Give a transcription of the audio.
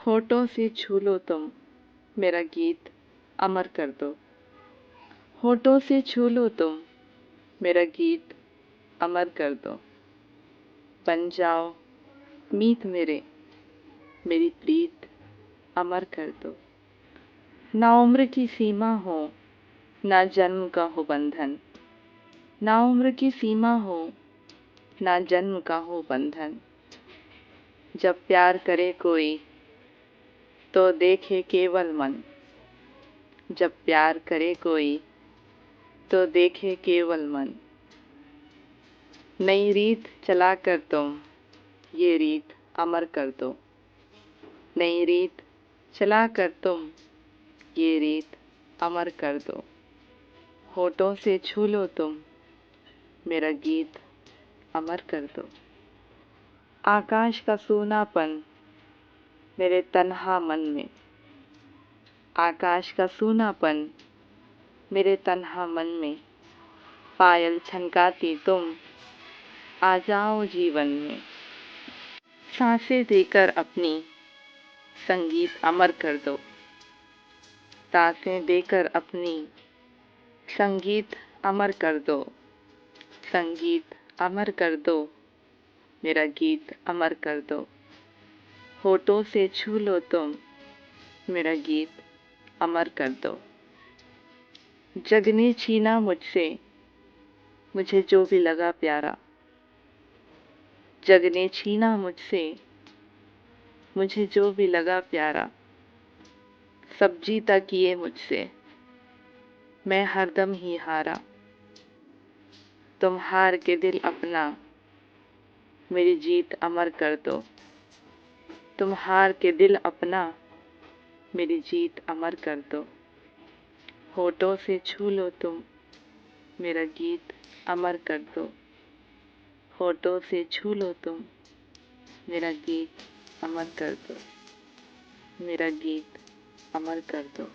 होठों से छू लो तुम, मेरा गीत अमर कर दो। होठों से छू लो तुम, मेरा गीत अमर कर दो। बन जाओ मीत मेरे, मेरी प्रीत अमर कर दो। ना उम्र की सीमा हो, ना जन्म का हो बंधन। ना उम्र की सीमा हो, ना जन्म का हो बंधन। जब प्यार करे कोई तो देखे केवल मन। जब प्यार करे कोई तो देखे केवल मन। नई रीत चला कर तुम, ये रीत अमर कर दो। नई रीत चला कर तुम, ये रीत अमर कर दो। होठों से छू लो तुम, मेरा गीत अमर कर दो। आकाश का सूनापन मेरे तन्हा मन में। आकाश का सूनापन मेरे तन्हा मन में। पायल छनकाती तुम, आ जाओ जीवन में। सांसें देकर अपनी संगीत अमर कर दो। सांसें देकर अपनी संगीत अमर कर दो। संगीत अमर कर दो, मेरा गीत अमर कर दो। होठों से छू लो तुम, मेरा गीत अमर कर दो। जग ने छीना मुझसे, मुझे जो भी लगा प्यारा। जग ने छीना मुझसे, मुझे जो भी लगा प्यारा। सब जीता किए मुझसे, मैं हरदम ही हारा। तुम हार के दिल अपना, मेरी जीत अमर कर दो। तुम हार के दिल अपना, मेरी जीत अमर कर दो। होठों से छू लो तुम, मेरा गीत अमर कर दो। होठों से छू लो तुम, मेरा गीत अमर कर दो। मेरा गीत अमर कर दो।